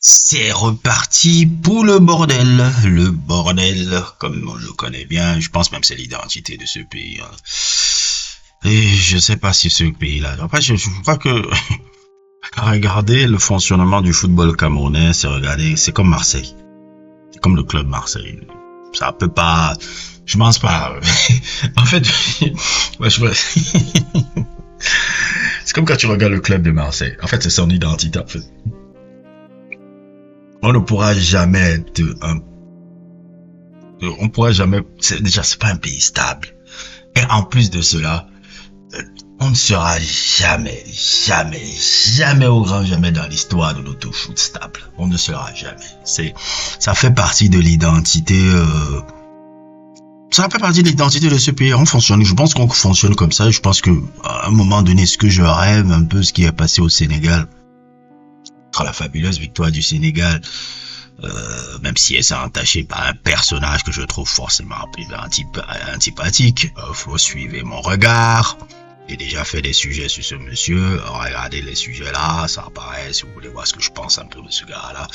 C'est reparti pour le bordel. Le bordel, comme on le connaît bien, je pense même c'est l'identité de ce pays. Et je sais pas si ce pays-là. Après, je crois que regarder le fonctionnement du football camerounais, c'est comme Marseille. C'est comme le club Marseille. Ça peut pas, je pense pas. En fait, ouais, c'est comme quand tu regardes le club de Marseille. En fait, c'est son identité, en fait. On ne pourra jamais être on pourra jamais, c'est pas un pays stable. Et en plus de cela, on ne sera jamais au grand jamais dans l'histoire de l'auto-foot stable. On ne sera jamais. Ça fait partie de l'identité, ça fait partie de l'identité de ce pays. On fonctionne, je pense qu'on fonctionne comme ça. Je pense que, à un moment donné, ce que je rêve un peu, ce qui est passé au Sénégal, la fabuleuse victoire du Sénégal, même si elle s'est entachée par un personnage que je trouve forcément antipathique, faut suivre mon regard. J'ai déjà fait des sujets sur ce monsieur, regardez les sujets là, ça apparaît si vous voulez voir ce que je pense un peu de ce gars-là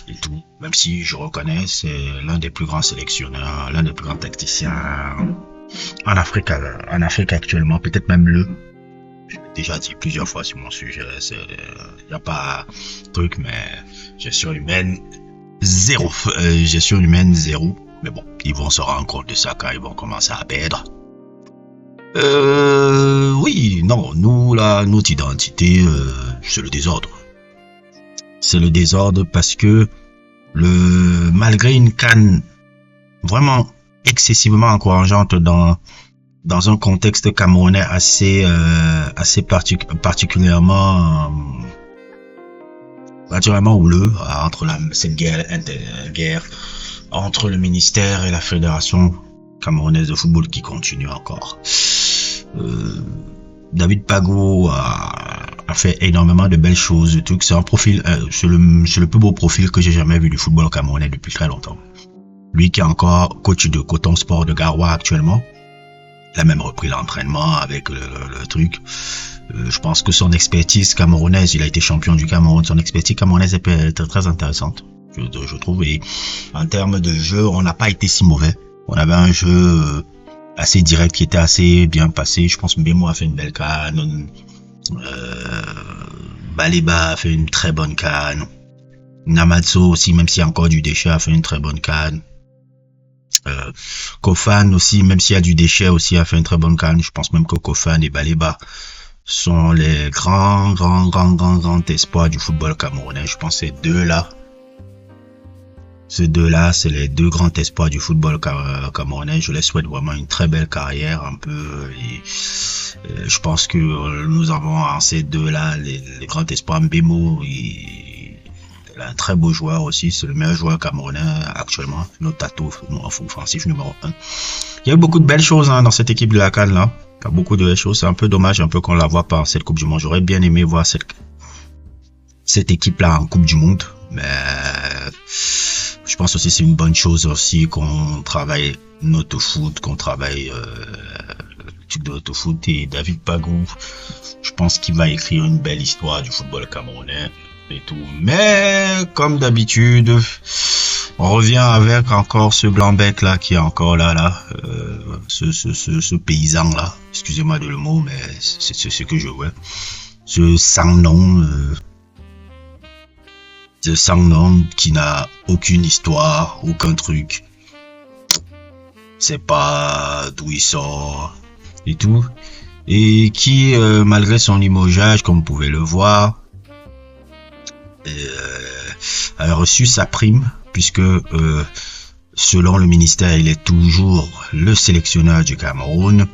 et tout. Même si je reconnais, c'est l'un des plus grands sélectionneurs, l'un des plus grands tacticiens en Afrique actuellement, peut-être même j'ai déjà dit plusieurs fois sur mon sujet, y a pas truc, mais gestion humaine zéro. Mais bon, ils vont se rendre compte de ça quand ils vont commencer à perdre. Oui, non, nous là, notre identité, c'est le désordre. C'est le désordre parce que malgré une CAN vraiment excessivement encourageante dans un contexte camerounais assez particulièrement houleux, entre cette guerre entre le ministère et la fédération camerounaise de football qui continue encore. David Pago a fait énormément de belles choses. C'est un profil, c'est le plus beau profil que j'ai jamais vu du football camerounais depuis très longtemps. Lui qui est encore coach de Coton Sport de Garoua actuellement. Il a même repris l'entraînement avec le truc. Je pense que son expertise camerounaise, il a été champion du Cameroun, son expertise camerounaise est très intéressante, je trouve. Et en termes de jeu, on n'a pas été si mauvais. On avait un jeu assez direct qui était assez bien passé. Je pense que Mbemo a fait une belle CAN. Baleba a fait une très bonne CAN. Namatso aussi, même s'il y a encore du déchet, a fait une très bonne CAN. Kofan aussi, même s'il y a du déchet aussi, a fait une très bonne CAN. Je pense même que Kofan et Baleba sont les grands espoirs du football camerounais. Je pense que ces deux-là, c'est les deux grands espoirs du football camerounais. Je les souhaite vraiment une très belle carrière, un peu. Et je pense que nous avons en ces deux-là les grands espoirs. Mbemo, il est un très beau joueur aussi. C'est le meilleur joueur camerounais actuellement. Notre tatou offensif numéro 1. Il y a eu beaucoup de belles choses dans cette équipe de la CAN là. Il y a beaucoup de belles choses. C'est un peu dommage un peu qu'on la voit pas en cette Coupe du Monde. J'aurais bien aimé voir cette équipe là en Coupe du Monde. Mais je pense aussi c'est une bonne chose aussi qu'on travaille notre foot, qu'on travaille le truc de l'autofoot. Et David Pagou, je pense qu'il va écrire une belle histoire du football camerounais et tout. Mais comme d'habitude, on revient avec encore ce blanc-bec là qui est encore là, ce paysan là. Excusez-moi de le mot, mais c'est ce que je vois. Ce sans-nom. Ce sans-nom qui n'a aucune histoire, aucun truc. C'est pas d'où il sort et tout. Et qui, malgré son limogeage, comme vous pouvez le voir, a reçu sa prime, puisque selon le ministère, il est toujours le sélectionneur du Cameroun.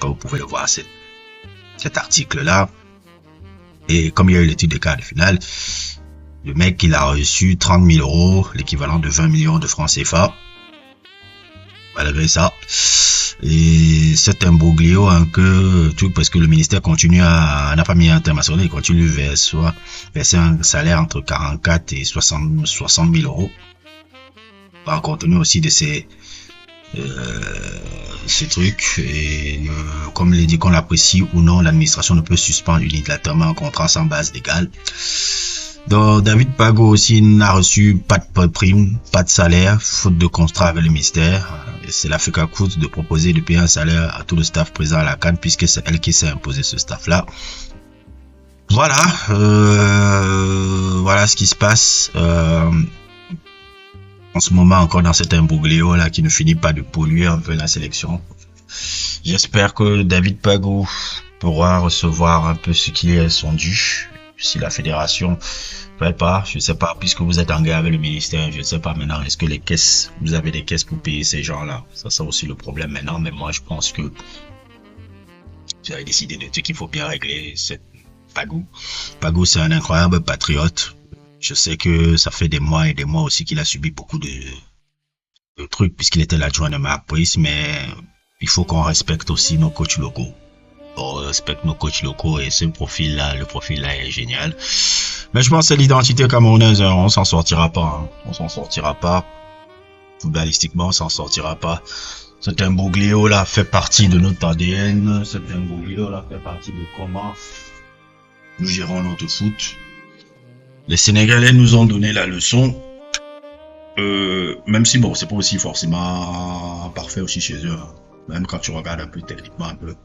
Comme vous pouvez le voir, cet article-là. Et comme il y a eu l'étude de quart de finale, le mec, il a reçu 30 000 euros, l'équivalent de 20 millions de francs CFA. Malgré ça. Et c'est un broglio tout parce que le ministère continue n'a pas mis un terme à son, il continue verser un salaire entre 44 et 60 000 euros. En contenu aussi de ces trucs. Et comme il dit qu'on l'apprécie ou non, l'administration ne peut suspendre unilatéralement un contrat sans base légale. Donc, David Pago aussi n'a reçu pas de prime, pas de salaire, faute de contrat avec le ministère. Et c'est la FECACOOT de proposer de payer un salaire à tout le staff présent à la CAN, puisque c'est elle qui s'est imposé ce staff-là. Voilà, voilà ce qui se passe en ce moment encore dans cet imbroglio là qui ne finit pas de polluer un peu la sélection. J'espère que David Pago pourra recevoir un peu ce qui est son dû. Si la fédération fait pas, je sais pas, puisque vous êtes engagé avec le ministère, je ne sais pas maintenant, est-ce que les caisses, vous avez des caisses pour payer ces gens-là? Ça, c'est aussi le problème maintenant, mais moi, je pense que vous avez décidé de dire qu'il faut bien régler cette Pago. Pago, c'est un incroyable patriote. Je sais que ça fait des mois et des mois aussi qu'il a subi beaucoup de trucs, puisqu'il était l'adjoint de Marc Brice, mais il faut qu'on respecte aussi nos coachs locaux. On respecte nos coachs locaux et ce profil-là, le profil-là est génial. Mais je pense que l'identité camerounaise, on s'en sortira pas. Hein. On s'en sortira pas. Footballistiquement, on s'en sortira pas. Cet imbroglio-là fait partie de notre ADN. Cet imbroglio-là fait partie de comment nous gérons notre foot. Les Sénégalais nous ont donné la leçon. Même si bon, c'est pas aussi forcément parfait aussi chez eux. Hein. Même quand tu regardes un peu techniquement un peu.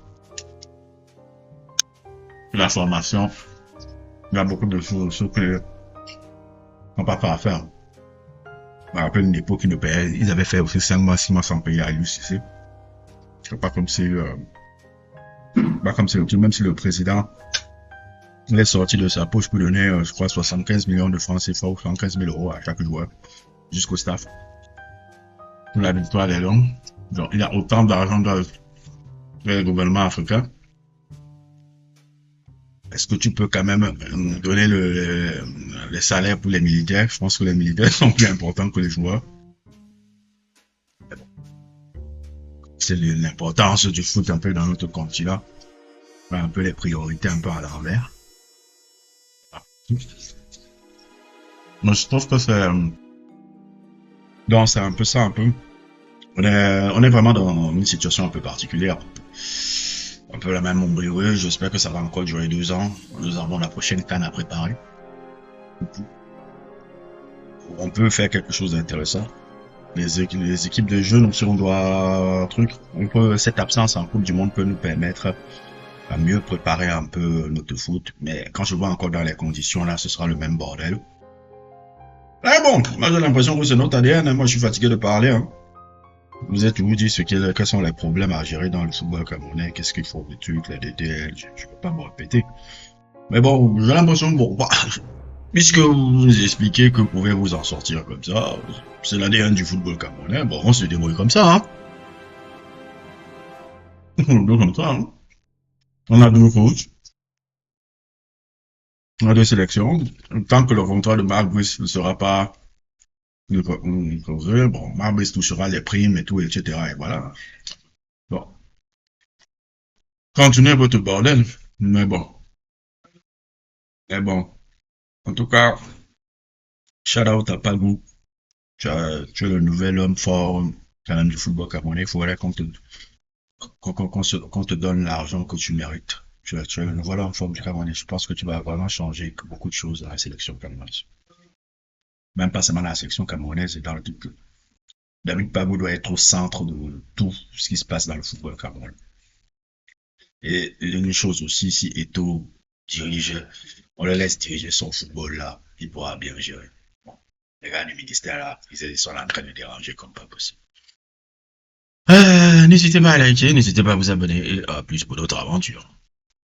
La formation, il y a beaucoup de choses que on pas à faire. Je me rappelle une époque, ils avaient fait aussi 5 mois, 6 mois sans payer à l'UCC. C'est pas comme si, même si le président, il est sorti de sa poche pour donner, je crois, 75 millions de francs CFA ou 75 000 euros à chaque joueur, jusqu'au staff. Pour la victoire des Lions. Donc, il y a autant d'argent dans le gouvernement africain. Est-ce que tu peux quand même donner les salaires pour les militaires? Je pense que les militaires sont plus importants que les joueurs. C'est l'importance du foot un peu dans notre continent. Un peu les priorités un peu à l'envers. Moi, je trouve que c'est... Donc, c'est un peu ça, un peu. On est vraiment dans une situation un peu particulière. Un peu la même ombre. J'espère que ça va encore durer 2 ans. Nous avons la prochaine CAN à préparer. On peut faire quelque chose d'intéressant. Les équipes de jeunes, si on doit cette absence en Coupe du Monde peut nous permettre à mieux préparer un peu notre foot. Mais quand je vois encore dans les conditions là, ce sera le même bordel. Mais bon, moi j'ai l'impression que c'est notre ADN. Moi je suis fatigué de parler. Hein. Vous êtes toujours dit quels sont les problèmes à gérer dans le football camerounais, qu'est-ce qu'il faut, les trucs, les DDL, je ne peux pas me répéter. Mais bon, j'ai l'impression, bon, bah, puisque vous nous expliquez que vous pouvez vous en sortir comme ça, c'est l'ADN du football camerounais, bon, on se débrouille comme ça, hein. On se débrouille comme ça, hein. On a 2 coachs, on a 2 sélections. Tant que le contrat de Marc Brice ne sera pas bon, Marc Brice touchera les primes et tout, etc. Et voilà. Bon. Continuez votre bordel. Mais bon. En tout cas, shout out à Pagou. Tu es le nouvel homme fort quand même du football camerounais. Il faudrait qu'on te donne l'argent que tu mérites. Tu es le nouvel homme fort du Camerounais. Je pense que tu vas vraiment changer beaucoup de choses dans la sélection camerounaise. Même pas seulement dans la sélection camerounaise, et dans le truc. David Pagou doit être au centre de tout ce qui se passe dans le football camerounais. Et une chose aussi, si Eto'o dirige, on le laisse diriger son football là, il pourra bien gérer. Bon, les gars du ministère là, ils sont en train de déranger comme pas possible. N'hésitez pas à liker, n'hésitez pas à vous abonner et à plus pour d'autres aventures.